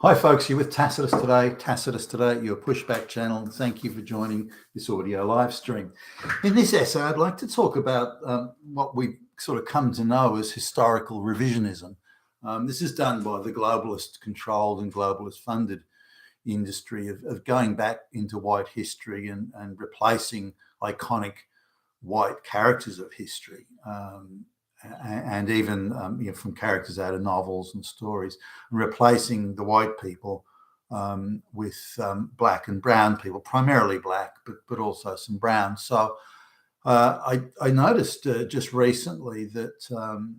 Hi folks, you're with Tacitus today, your pushback channel. Thank you for joining this audio live stream. In this essay, I'd like to talk about what we've sort of come to know as historical revisionism. This is done by the globalist controlled and globalist funded industry of going back into white history and replacing iconic white characters of history. And even from characters out of novels and stories, and replacing the white people with black and brown people, primarily black, but also some brown. So I noticed just recently that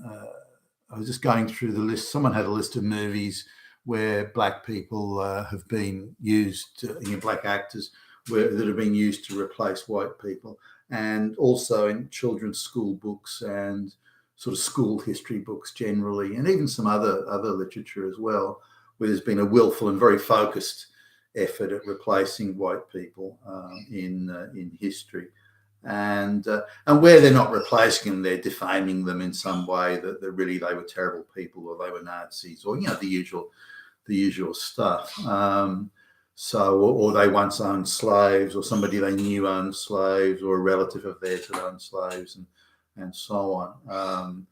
I was just going through the list. Someone had a list of movies where black people have been used, black actors that have been used to replace white people. And also in children's school books and sort of school history books generally, and even some other literature as well, where there's been a willful and very focused effort at replacing white people in history, and where they're not replacing them, they're defaming them in some way that really they were terrible people or they were Nazis or the usual stuff. Or they once owned slaves, or somebody they knew owned slaves, or a relative of theirs that owned slaves, and so on.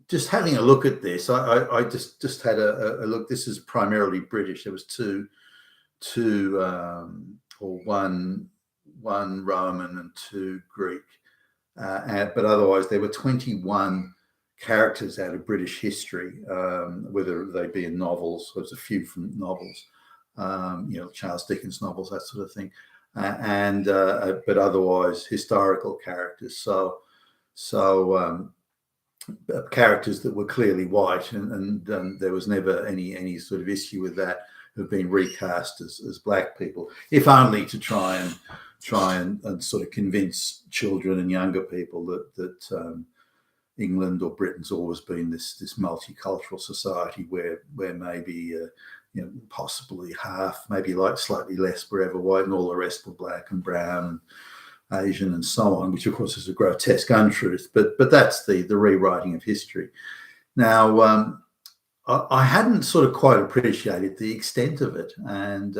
Just having a look at this, I just had a look. This is primarily British. There was one Roman and two Greek, but otherwise there were 21 characters out of British history, whether they be in novels. There's a few from novels, Charles Dickens novels, that sort of thing, but otherwise historical characters. So characters that were clearly white, and there was never any sort of issue with that, have been recast as black people, if only to try and sort of convince children and younger people that England or Britain's always been this multicultural society where maybe possibly half, maybe like slightly less were ever white, and all the rest were black and brown and Asian and so on, which of course is a grotesque untruth. But that's the rewriting of history. Now, I hadn't sort of quite appreciated the extent of it, and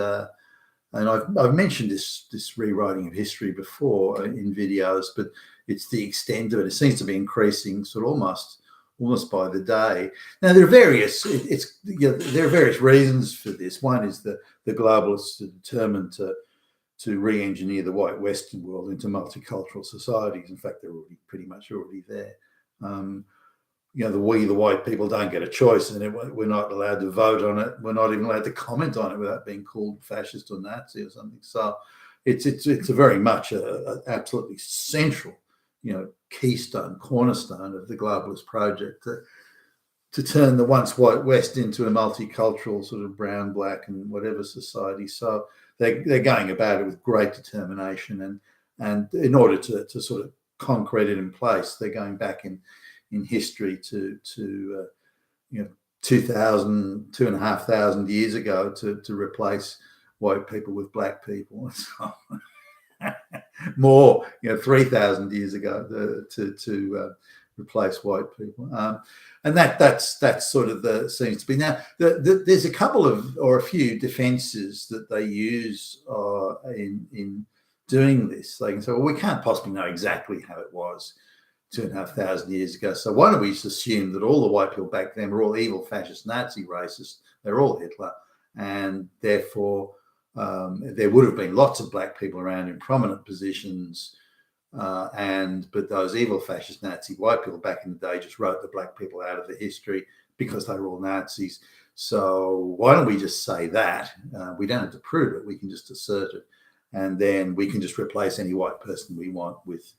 I've mentioned this rewriting of history before in videos, but it's the extent of it. It seems to be increasing sort of almost by the day. Now there are various reasons for this. One is the globalists are determined to re-engineer the white Western world into multicultural societies. In fact, they're pretty much already there. The white people don't get a choice, and we're not allowed to vote on it. We're not even allowed to comment on it without being called fascist or Nazi or something. So it's a very much a absolutely central, keystone, cornerstone of the globalist project to turn the once white West into a multicultural sort of brown, black, and whatever society. So they're going about it with great determination, and in order to sort of concrete it in place, they're going back in history to 2,500 years ago to replace white people with black people. So more, 3,000 years ago to replace white people, and that's sort of seems to be now. There's a couple of or a few defences that they use in doing this. They can say, well, we can't possibly know exactly how it was 2,500 years ago. So why don't we just assume that all the white people back then were all evil, fascist, Nazi, racist? They're all Hitler, and therefore there would have been lots of black people around in prominent positions, but those evil, fascist, Nazi, white people back in the day just wrote the black people out of the history because they were all Nazis. So why don't we just say that? We don't have to prove it. We can just assert it, and then we can just replace any white person we want with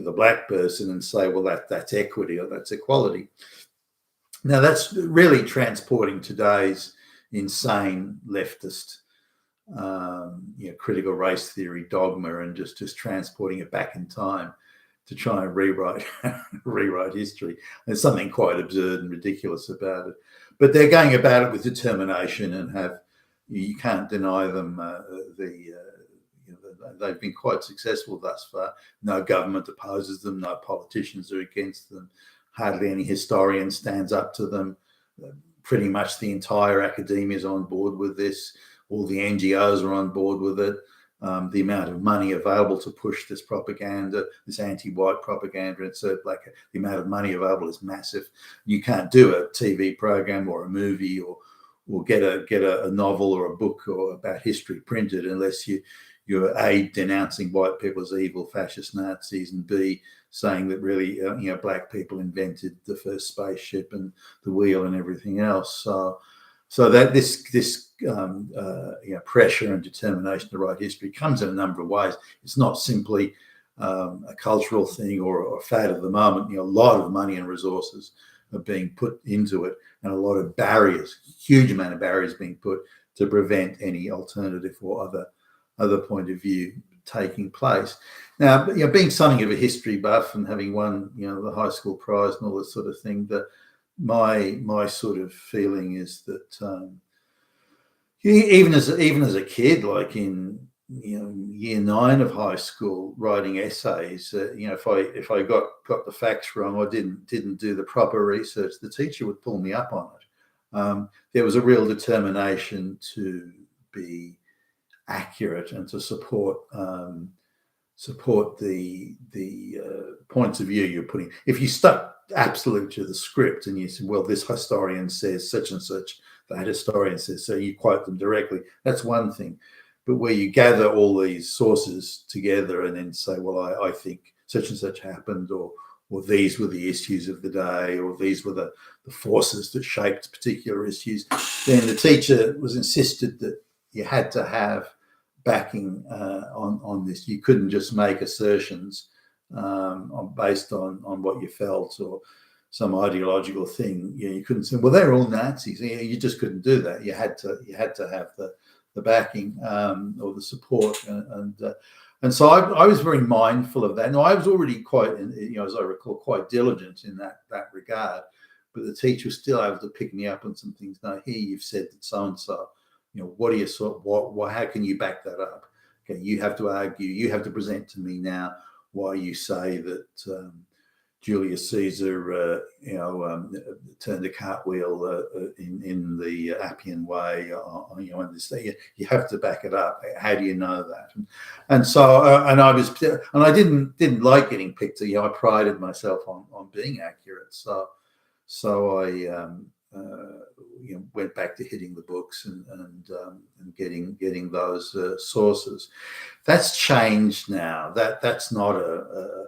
a black person and say, well, that's equity or that's equality. Now, that's really transporting today's insane leftist, critical race theory dogma and just transporting it back in time to try and rewrite history. There's something quite absurd and ridiculous about it. But they're going about it with determination, and you can't deny them they've been quite successful thus far. No government opposes them. No politicians are against them. Hardly any historian stands up to them. pretty much the entire academia is on board with this. All the NGOs are on board with it. The amount of money available to push this propaganda, this anti-white propaganda, and so like the amount of money available is massive. You can't do a TV program or a movie or get a novel or a book or about history printed unless you're A, denouncing white people as evil fascist Nazis, and B, saying that really black people invented the first spaceship and the wheel and everything else. So that this pressure and determination to write history comes in a number of ways. It's not simply a cultural thing or a fad of the moment. A lot of money and resources are being put into it, and a lot of barriers, huge amount of barriers being put to prevent any alternative or other point of view taking place. Now, being something of a history buff and having won, the high school prize and all this sort of thing, that my sort of feeling is that even as a kid, like in year 9 of high school, writing essays, if I got the facts wrong or didn't do the proper research, the teacher would pull me up on it. There was a real determination to be accurate and to support the points of view you're putting. If you stuck absolute to the script and you said, well, this historian says such and such, that historian says, so you quote them directly, that's one thing. But where you gather all these sources together and then say, well, I think such and such happened, or these were the issues of the day, or these were the forces that shaped particular issues, then the teacher was insisted that you had to have backing on this. You couldn't just make assertions based on what you felt or some ideological thing. You couldn't say, well, they're all Nazis. You just couldn't do that. You had to have the backing or the support, and so I was very mindful of that. Now, I was already quite, as I recall, quite diligent in that regard, but the teacher was still able to pick me up on some things. Now, here you've said that so and so. What do you how can you back that up? Okay, you have to argue. You have to present to me now why you say that Julius Caesar, turned a cartwheel in the Appian Way. And this thing. You have to back it up. How do you know that? And so, I didn't like getting picked. I prided myself on being accurate. So I went back to hitting the books and getting those sources. That's changed now. That's not a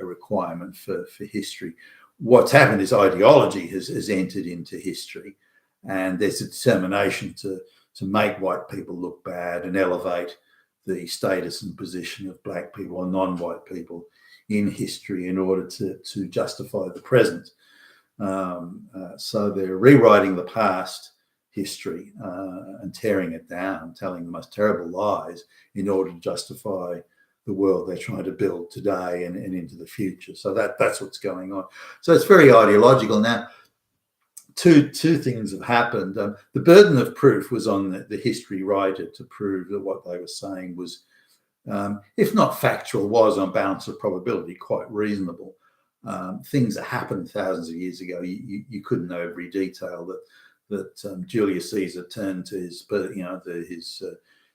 requirement for history. What's happened is ideology has entered into history, and there's a determination to make white people look bad and elevate the status and position of black people or non-white people in history in order to justify the present. So they're rewriting the past history and tearing it down, telling the most terrible lies in order to justify the world they're trying to build today and into the future. So that's what's going on. So it's very ideological. Now, two things have happened. The burden of proof was on the history writer to prove that what they were saying was, if not factual, was on balance of probability quite reasonable. Things that happened thousands of years ago, you couldn't know every detail that Julius Caesar turned to his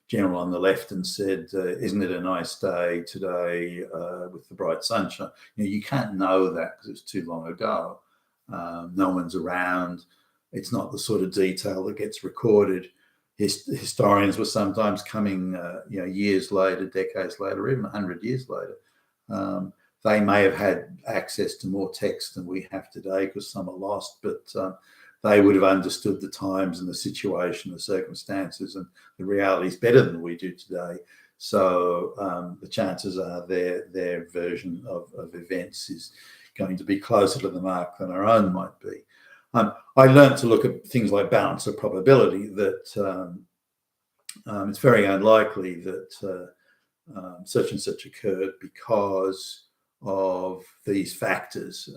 general on the left and said, isn't it a nice day today with the bright sunshine? You can't know that because it's too long ago. No one's around. It's not the sort of detail that gets recorded. Historians were sometimes coming years later, decades later, even 100 years later. They may have had access to more text than we have today because some are lost, but they would have understood the times and the situation, the circumstances, and the realities better than we do today. So the chances are their version of events is going to be closer to the mark than our own might be. I learned to look at things like balance of probability, that it's very unlikely that such and such occurred because of these factors.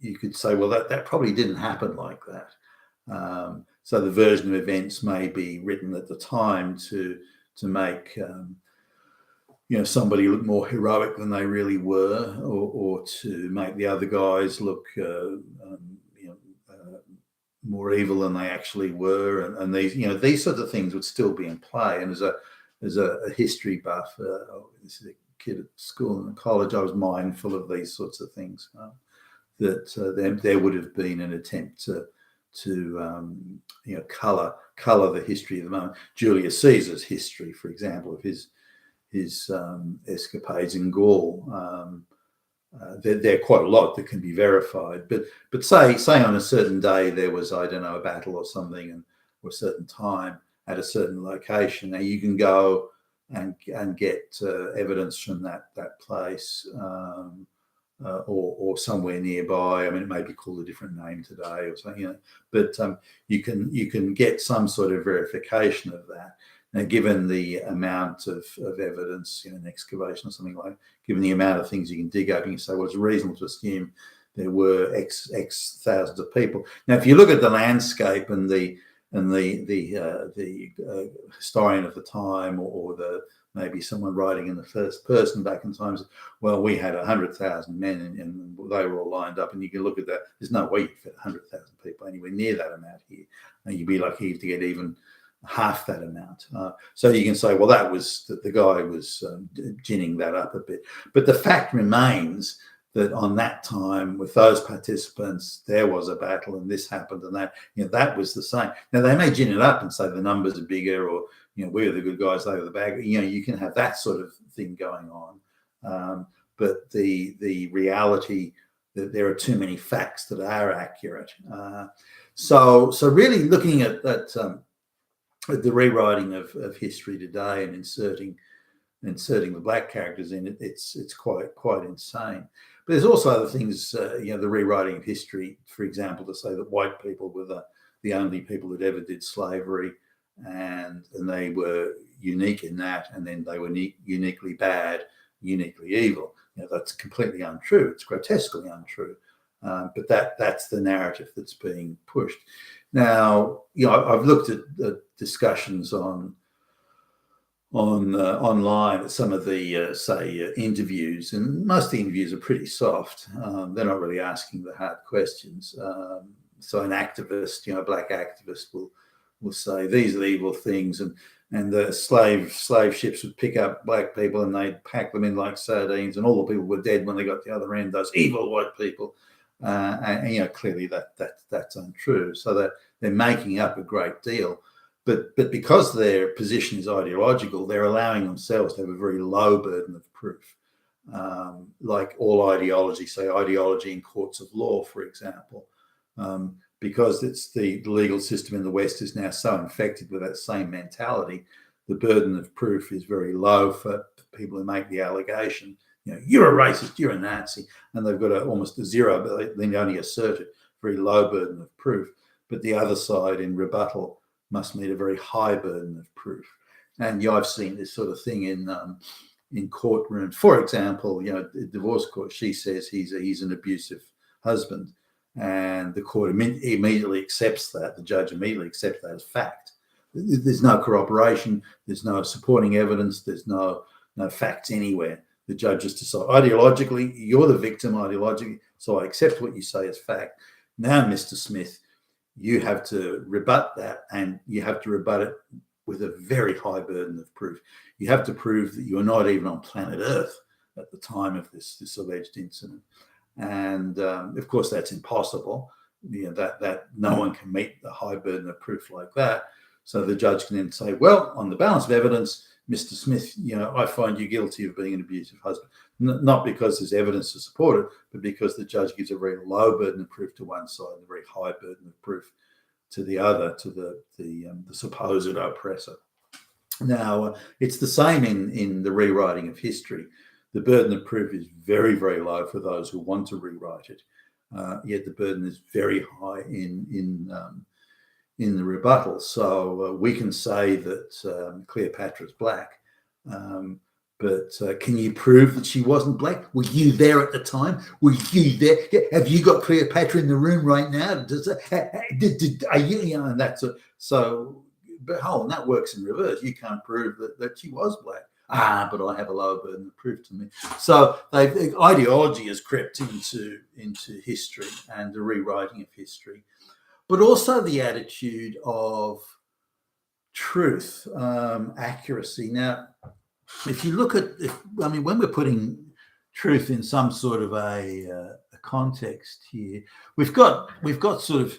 You could say, well, that probably didn't happen like that. So the version of events may be written at the time to make somebody look more heroic than they really were, or to make the other guys look more evil than they actually were, and these sorts of things would still be in play. And as a history buff, this is a kid at school and college, I was mindful of these sorts of things. That there would have been an attempt to colour the history of the moment. Julius Caesar's history, for example, of his escapades in Gaul. There are quite a lot that can be verified, but say on a certain day there was, I don't know, a battle or something, or a certain time at a certain location. Now you can go and get evidence from that place, or somewhere nearby. I mean, it may be called a different name today or something, but you can get some sort of verification of that. Now, given the amount of evidence, an excavation or something like, given the amount of things you can dig up, you can say, well, it's reasonable to assume there were X thousands of people. Now, if you look at the landscape and the historian of the time, or maybe someone writing in the first person back in times, well, we had 100,000 men and they were all lined up, and you can look at that. There's no way you fit 100,000 people anywhere near that amount here, and you'd be lucky to get even half that amount. So you can say, well, that was the guy was ginning that up a bit. But the fact remains that on that time, with those participants, there was a battle and this happened and that, that was the same. Now, they may gin it up and say the numbers are bigger, or, we were the good guys, they were the bad guys. You can have that sort of thing going on. But the reality that there are too many facts that are accurate. So really looking at the rewriting of history today and inserting the black characters in it, it's quite insane. But there's also other things, the rewriting of history, for example, to say that white people were the only people that ever did slavery, and they were unique in that, and then they were uniquely bad, uniquely evil. That's completely untrue. It's grotesquely untrue. But that's the narrative that's being pushed. Now, I've looked at discussions online at some of the interviews, and most of the interviews are pretty soft. They're not really asking the hard questions. So an activist, a black activist, will say these are the evil things, and the slave ships would pick up black people and they'd pack them in like sardines, and all the people were dead when they got to the other end. Those evil white people. And clearly that's untrue. So that they're making up a great deal, but because their position is ideological, they're allowing themselves to have a very low burden of proof. Like all ideology, say ideology in courts of law, for example, because it's the legal system in the West is now so infected with that same mentality. The burden of proof is very low for people who make the allegation. You're a racist, you're a Nazi, and they've got almost a zero, but they only assert it, very low burden of proof. But the other side in rebuttal must meet a very high burden of proof. And I've seen this sort of thing in courtrooms. For example, divorce court, she says he's an abusive husband, and the court immediately accepts that. The judge immediately accepts that as fact. There's no corroboration, there's no supporting evidence, there's no facts anywhere. The judge just decides ideologically, you're the victim ideologically, so I accept what you say as fact. Now, Mr. Smith, you have to rebut that, and you have to rebut it with a very high burden of proof. You have to prove that you're not even on planet Earth at the time of this alleged incident. And of course, that's impossible. That no one can meet the high burden of proof like that. So the judge can then say, well, on the balance of evidence, Mr. Smith, I find you guilty of being an abusive husband. Not because there's evidence to support it, but because the judge gives a very low burden of proof to one side and a very high burden of proof to the other, to the supposed oppressor. Now, it's the same in the rewriting of history. The burden of proof is very, very low for those who want to rewrite it. Yet the burden is very high in the rebuttal. So we can say that Cleopatra's black, but can you prove that she wasn't black? Were you there at the time? Were you there? Have you got Cleopatra in the room right now? Are you, and that's so. But that works in reverse. You can't prove that she was black. but I have a lower burden of proof to me. So ideology has crept into history and the rewriting of history, but also the attitude of truth, accuracy. Now, if you look at, when we're putting truth in some sort of a context here, we've got sort of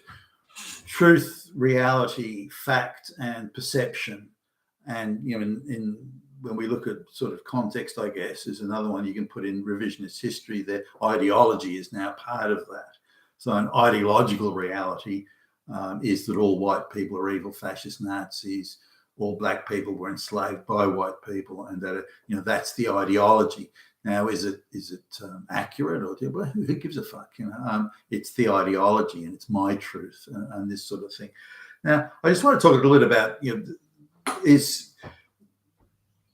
truth, reality, fact, and perception. And when we look at sort of context, I guess, is another one you can put in revisionist history. That ideology is now part of that. So an ideological reality is that all white people are evil, fascist Nazis. All black people were enslaved by white people, and that that's the ideology. Now, is it accurate, or who gives a fuck? It's the ideology, and it's my truth, and this sort of thing. Now, I just want to talk a little bit about is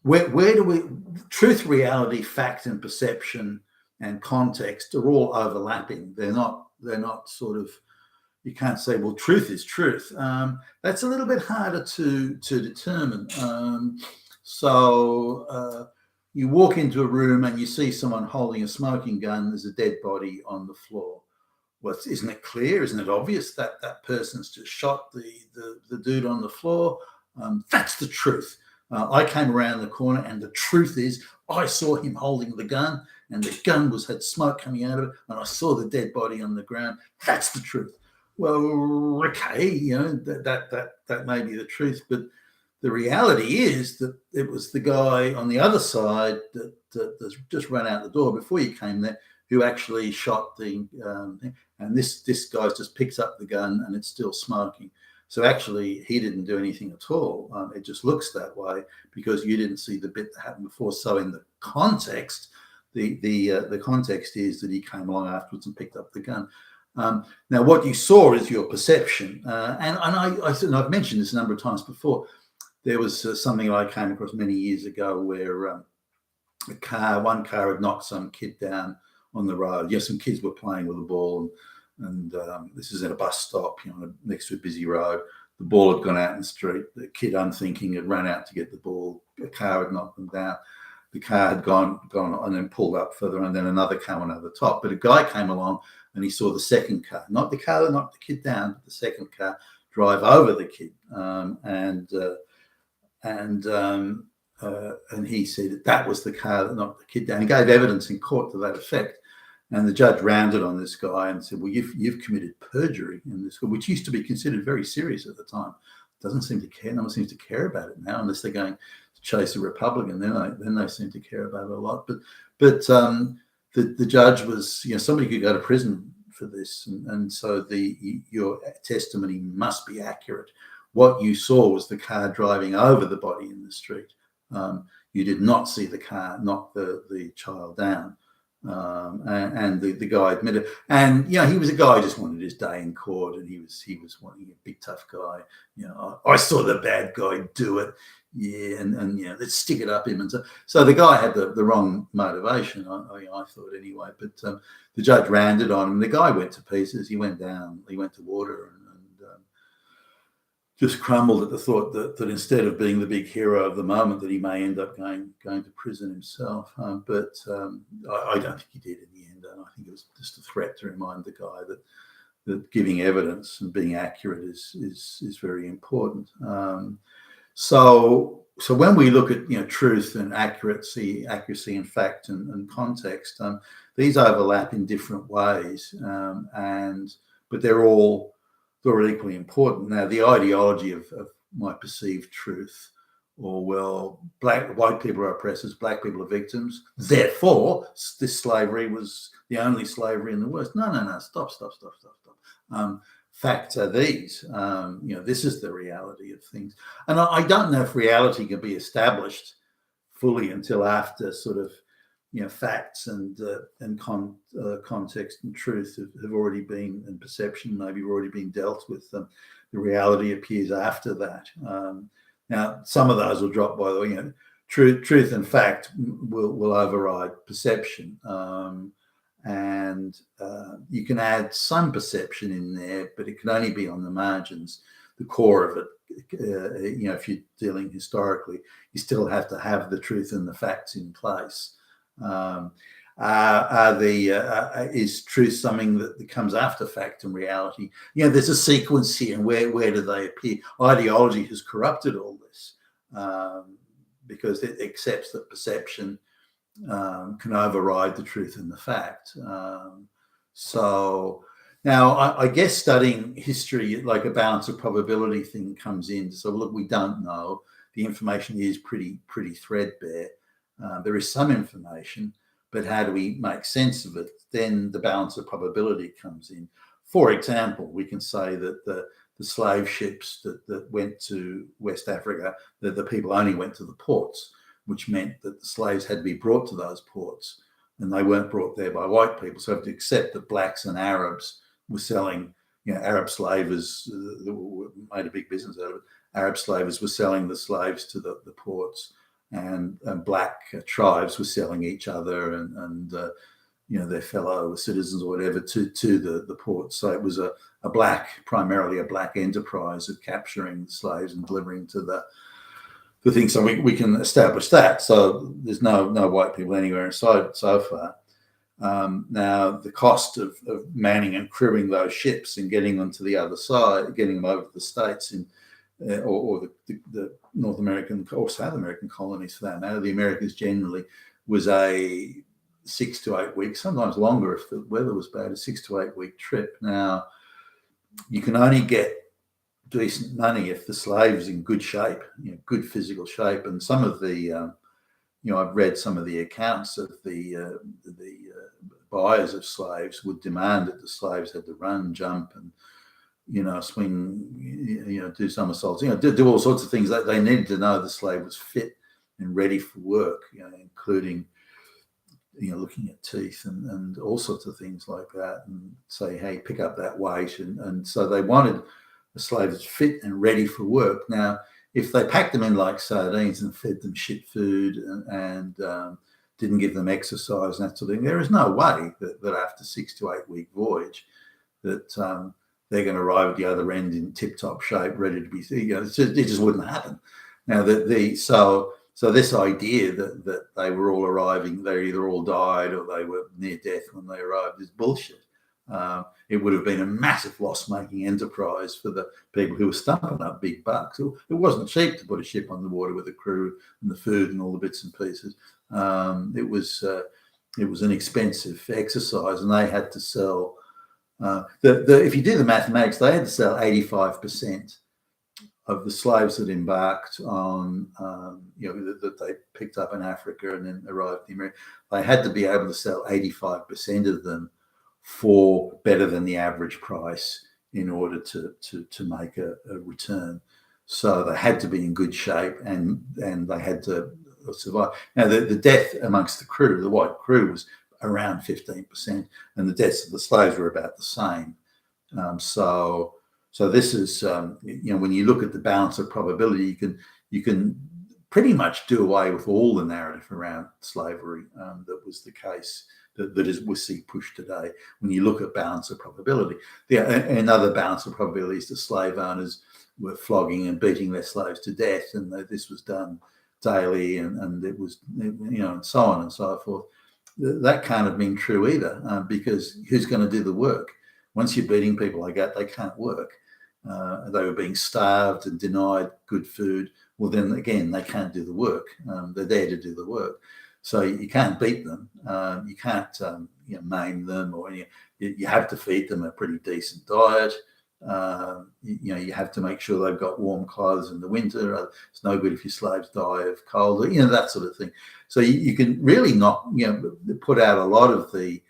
where do we truth, reality, fact, and perception and context are all overlapping. They're not sort of. You can't say, well, truth is truth. That's a little bit harder to determine. So you walk into a room and you see someone holding a smoking gun. There's a dead body on the floor. Well, isn't it clear? Isn't it obvious that that person's just shot the dude on the floor? That's the truth. I came around the corner, and the truth is I saw him holding the gun, and the gun had smoke coming out of it, and I saw the dead body on the ground. That's the truth. Well, okay, that may be the truth, but the reality is that it was the guy on the other side that just ran out the door before you came there who actually shot the thing. And this guy just picks up the gun and it's still smoking. So actually, he didn't do anything at all. It just looks that way because you didn't see the bit that happened before. So in the context, the context is that he came along afterwards and picked up the gun. Now, what you saw is your perception, and I've mentioned this a number of times before. There was something I came across many years ago where one car had knocked some kid down on the road. Yes, some kids were playing with a ball, and this is at a bus stop, next to a busy road. The ball had gone out in the street. The kid, unthinking, had run out to get the ball. A car had knocked them down. The car had gone and then pulled up further, and then another car went over the top. But a guy came along and he saw the second car, not the car that knocked the kid down, but the second car drive over the kid. And he said that was the car that knocked the kid down. He gave evidence in court to that effect. And the judge rounded on this guy and said, well, you've committed perjury in this, which used to be considered very serious at the time. Doesn't seem to care. No one seems to care about it now, unless they're going to chase a Republican. Then they seem to care about it a lot. But the judge was, somebody could go to prison for this, and so your testimony must be accurate. What you saw was the car driving over the body in the street. You did not see the car knock the child down. And the guy admitted, and he was a guy who just wanted his day in court, and he was wanting a big tough guy. I saw the bad guy do it, and let's stick it up him. And so the guy had the wrong motivation, I thought anyway. But the judge rounded on him. The guy went to pieces. He went down. He went to water and just crumbled at the thought that instead of being the big hero of the moment, that he may end up going to prison himself. But I don't think he did in the end. I think it was just a threat to remind the guy that giving evidence and being accurate is very important. So when we look at truth and accuracy and fact and context, these overlap in different ways, but they're all equally important. Now, the ideology of my perceived truth, or white people are oppressors, black people are victims, therefore this slavery was the only slavery in the West. No, stop. Facts are these. This is the reality of things, and I don't know if reality can be established fully until after sort of facts and context and truth have already been, and perception maybe have already been dealt with. The reality appears after that. Now, some of those will drop, by the way. Truth and fact will override perception, and you can add some perception in there, but it can only be on the margins. the core of it. If you're dealing historically, you still have to have the truth and the facts in place. Is truth something that comes after fact and reality? There's a sequence here, and where do they appear? Ideology has corrupted all this because it accepts that perception can override the truth and the fact. So now I guess studying history, like a balance of probability thing, comes in. So look, we don't know. The information is pretty threadbare. There is some information, but how do we make sense of it? Then the balance of probability comes in. For example, we can say that the slave ships that went to West Africa, that the people only went to the ports, which meant that the slaves had to be brought to those ports, and they weren't brought there by white people. So we have to accept that blacks and Arabs were selling, Arab slavers made a big business out of it. Arab slavers were selling the slaves to the ports, and black tribes were selling each other and their fellow citizens or whatever to the ports. So it was primarily a black enterprise of capturing slaves and delivering to the thing. So we can establish that. So there's no white people anywhere inside so far. Now, the cost of manning and crewing those ships and getting them to the other side, getting them over to the States or the North American or South American colonies for that matter, the Americas generally, was a 6 to 8 weeks, sometimes longer if the weather was bad, a 6 to 8 week trip. Now, you can only get decent money if the slave's in good shape, good physical shape. And some of the, I've read some of the accounts of the buyers of slaves would demand that the slaves had to run, jump, and swing, do somersaults, do all sorts of things. That they needed to know the slave was fit and ready for work, including, looking at teeth and all sorts of things like that, and say, hey, pick up that weight. And so they wanted a slave that's fit and ready for work. Now, if they packed them in like sardines and fed them shit food and didn't give them exercise and that sort of thing, there is no way that after 6 to 8 week voyage that they're going to arrive at the other end in tip-top shape, ready to be, it just wouldn't happen. Now, so this idea that they were all arriving, they either all died or they were near death when they arrived, is bullshit. It would have been a massive loss-making enterprise for the people who were stumping up big bucks. It wasn't cheap to put a ship on the water with the crew and the food and all the bits and pieces. It was an expensive exercise, and they had to sell. If you do the mathematics, they had to sell 85% of the slaves that embarked on, that they picked up in Africa and then arrived in America. They had to be able to sell 85% of them for better than the average price in order to make a return. So they had to be in good shape and they had to survive. Now, the death amongst the crew, the white crew, was around 15%, and the deaths of the slaves were about the same. So this is, when you look at the balance of probability, you can pretty much do away with all the narrative around slavery that was the case, we see pushed today. When you look at balance of probability, another balance of probability is the slave owners were flogging and beating their slaves to death, and this was done daily, and it was, and so on and so forth. That can't have been true either, because who's going to do the work? Once you're beating people like that, they can't work. They were being starved and denied good food. Well, then again, they can't do the work. They're there to do the work. So you can't beat them. You can't maim them, or you have to feed them a pretty decent diet. You have to make sure they've got warm clothes in the winter. It's no good if your slaves die of cold, that sort of thing. So you can really not, put out a lot of the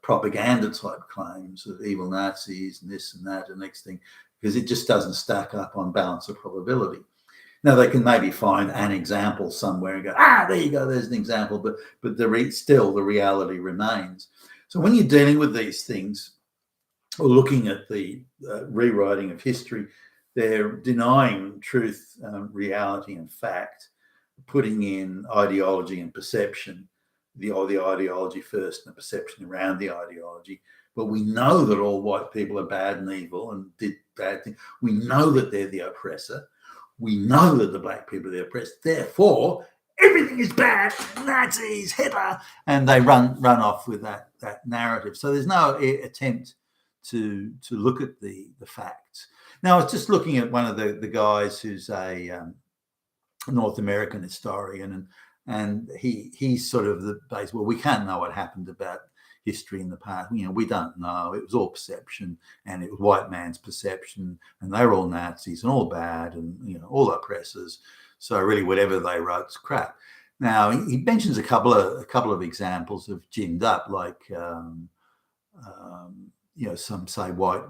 propaganda type claims of evil Nazis and this and that and next thing, because it just doesn't stack up on balance of probability. Now, they can maybe find an example somewhere and go, there you go, there's an example, but still the reality remains. So when you're dealing with these things, or looking at the rewriting of history, they're denying truth, reality, and fact, putting in ideology and perception, the ideology first and the perception around the ideology. But we know that all white people are bad and evil and did bad things. We know that they're the oppressor. We know that the black people are the oppressed. Therefore, everything is bad. Nazis, Hitler, and they run off with that narrative. So there's no attempt to look at the facts. Now, I was just looking at one of the guys who's a North American historian, and he's sort of the base. Well, we can't know what happened about history in the past. We don't know. It was all perception, and it was white man's perception, and they were all Nazis and all bad, and all oppressors. So really, whatever they wrote's crap. Now he mentions a couple of examples of ginned up, like some say white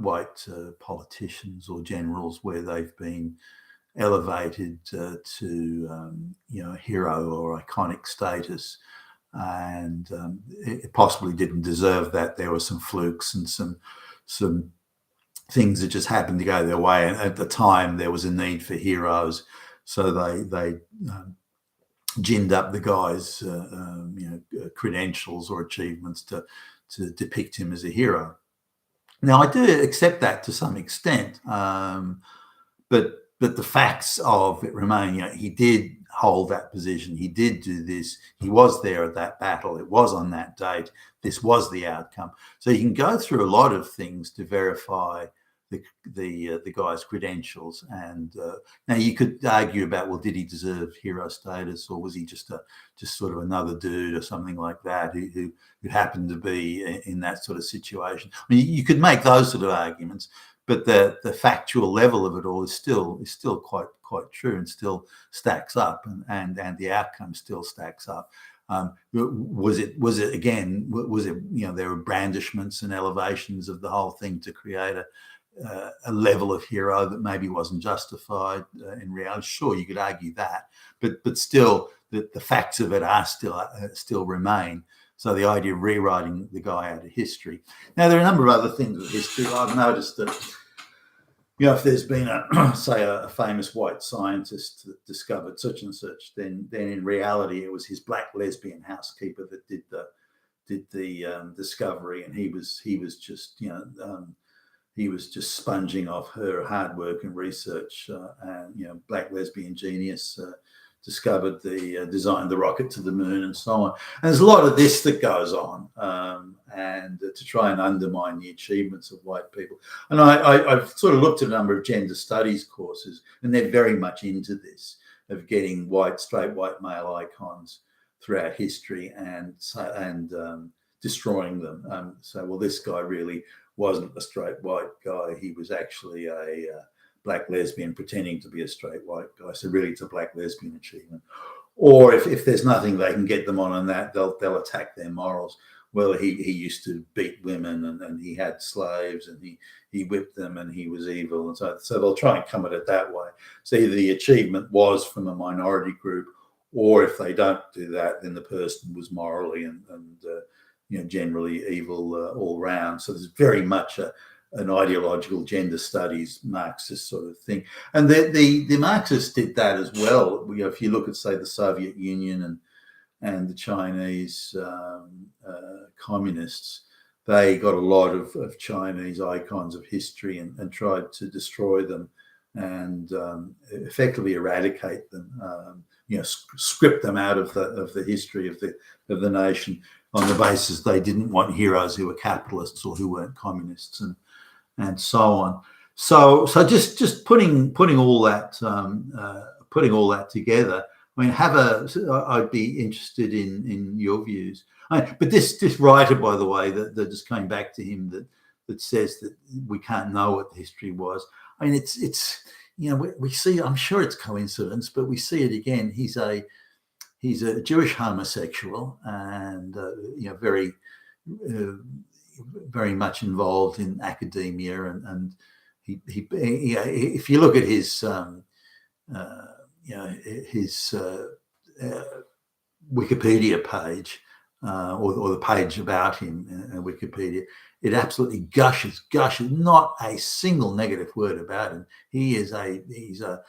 politicians or generals where they've been elevated to hero or iconic status, and it possibly didn't deserve that. There were some flukes and some things that just happened to go their way, and at the time there was a need for heroes, so they ginned up the guy's credentials or achievements to depict him as a hero. Now I do accept that to some extent, but the facts of it remain. He did hold that position. He did do this. He was there at that battle. It was on that date. This was the outcome. So you can go through a lot of things to verify the guy's credentials. And now you could argue about, well, did he deserve hero status, or was he just sort of another dude or something like that who happened to be in that sort of situation? I mean, you could make those sort of arguments. But the factual level of it all is still quite true and still stacks up, and the outcome still stacks up. Was it there were brandishments and elevations of the whole thing to create a level of hero that maybe wasn't justified in reality? Sure, you could argue that, but still the facts of it are still remain. So the idea of rewriting the guy out of history. Now, there are a number of other things with history. I've noticed that, if there's been a famous white scientist that discovered such and such, then in reality it was his black lesbian housekeeper that did the discovery, and he was just sponging off her hard work and research. And black lesbian genius. Discovered designed the rocket to the moon and so on. And there's a lot of this that goes on, and to try and undermine the achievements of white people. And I've sort of looked at a number of gender studies courses, and they're very much into this, of getting straight white male icons throughout history and destroying them. So, well, this guy really wasn't a straight white guy. He was actually a black lesbian pretending to be a straight white guy. So really it's a black lesbian achievement. Or if there's nothing they can get them on that, they'll attack their morals. Well, he used to beat women, and he had slaves, and he whipped them, and he was evil. And so they'll try and come at it that way. So either the achievement was from a minority group, or if they don't do that, then the person was morally and generally evil all round. So there's very much an ideological gender studies Marxist sort of thing. And the Marxists did that as well. If you look at, say, the Soviet Union and the Chinese communists, they got a lot of Chinese icons of history and tried to destroy them and effectively eradicate them, script them out of the history of the nation on the basis they didn't want heroes who were capitalists or who weren't communists and so on. So just putting all that together. I mean, I'd be interested in your views. But this writer, by the way, that just came back to him that says that we can't know what the history was. I mean, it's we see. I'm sure it's coincidence, but we see it again. He's a Jewish homosexual, and very very much involved in academia, and he if you look at his Wikipedia page or the page about him in Wikipedia, it absolutely gushes, not a single negative word about him. He's a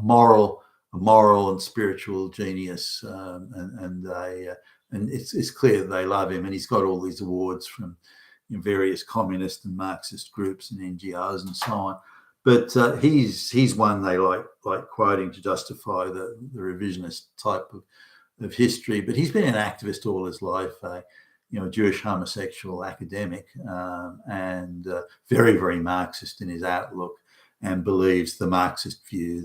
moral moral and spiritual genius, and it's clear that they love him, and he's got all these awards from various communist and Marxist groups and NGOs and so on. But he's one they like quoting to justify the revisionist type of history. But he's been an activist all his life, Jewish homosexual academic, and very, very Marxist in his outlook, and believes the Marxist view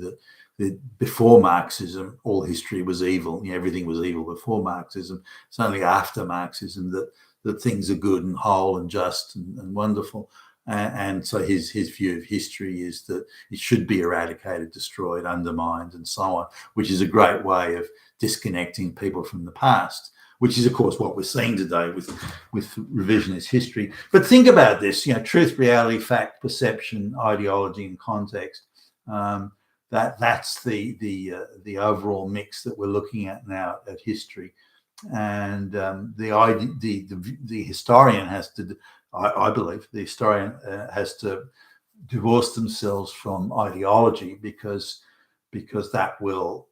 that before Marxism, all history was evil. Everything was evil before Marxism. It's only after Marxism that things are good and whole and just and wonderful. And so his view of history is that it should be eradicated, destroyed, undermined, and so on, which is a great way of disconnecting people from the past, which is, of course, what we're seeing today with revisionist history. But think about this, truth, reality, fact, perception, ideology, and context. That's the overall mix that we're looking at now at history. And the historian has to, I believe, the historian has to divorce themselves from ideology because that will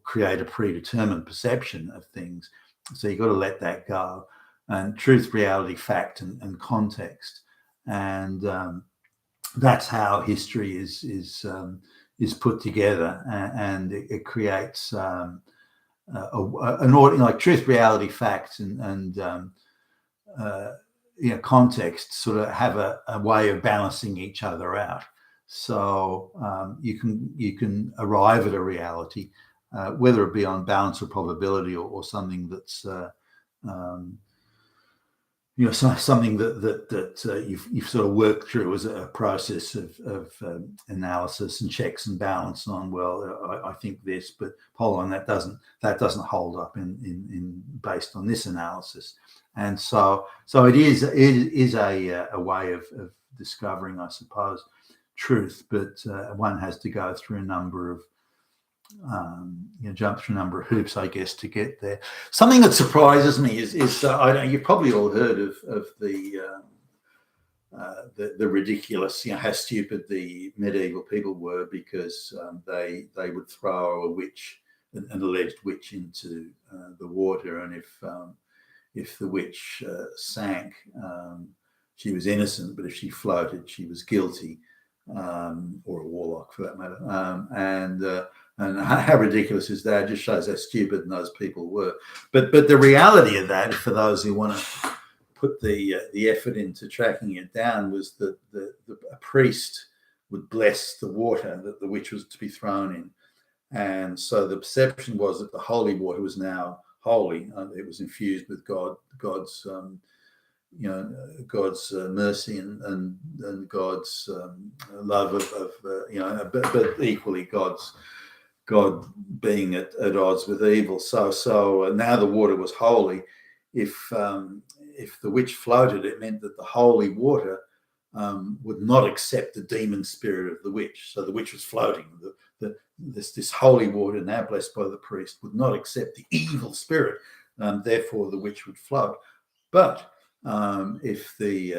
create a predetermined perception of things. So you've got to let that go. And truth, reality, fact, and context, and that's how history is put together, and it creates an ordinary, like truth, reality, facts, and context sort of have a way of balancing each other out. So you can arrive at a reality, whether it be on balance or probability, or something that's something that you've sort of worked through as a process of analysis and checks and balance on. Well, I think this, but hold on, that doesn't hold up in based on this analysis. And so it is a way of discovering, I suppose, truth, but one has to go through a number of jump through a number of hoops, I guess, to get there. Something that surprises me is you've probably all heard of the ridiculous, how stupid the medieval people were because they would throw a witch, an alleged witch, into the water, and if the witch sank, she was innocent, but if she floated, she was guilty, or a warlock for that matter. And how ridiculous is that? It just shows how stupid those people were. But the reality of that, for those who want to put the effort into tracking it down, was that a priest would bless the water that the witch was to be thrown in. And so the perception was that the holy water was now holy. It was infused with God's mercy and God's love but equally God being at odds with evil. So now the water was holy. If the witch floated, it meant that the holy water would not accept the demon spirit of the witch. So the witch was floating. This holy water, now blessed by the priest, would not accept the evil spirit. Therefore, the witch would float. But if the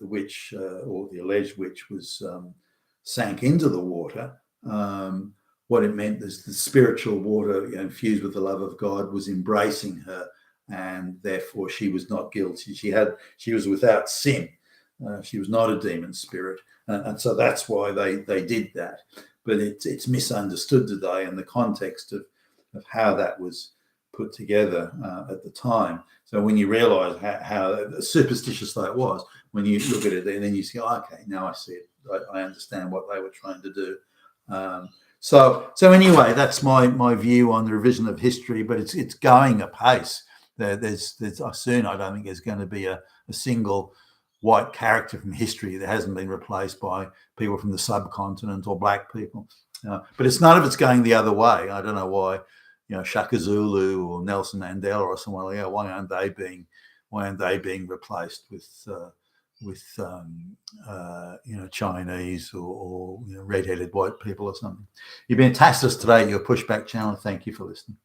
witch or the alleged witch was sank into the water, what it meant is the spiritual water, infused with the love of God, was embracing her, and therefore she was not guilty. She was without sin. She was not a demon spirit, and so that's why they did that. But it's misunderstood today in the context of how that was put together at the time. So when you realise how superstitious that was, when you look at it, and then you say, oh, okay, now I see it. I understand what they were trying to do. So anyway, that's my view on the revision of history, but it's going apace. There's soon, I don't think there's going to be a single white character from history that hasn't been replaced by people from the subcontinent or black people. But it's none of it's going the other way. I don't know why, Shaka Zulu or Nelson Mandela or someone like that, why aren't they being replaced with Chinese or red-headed white people or something. You've been Tacitus today, your Pushback channel. Thank you for listening.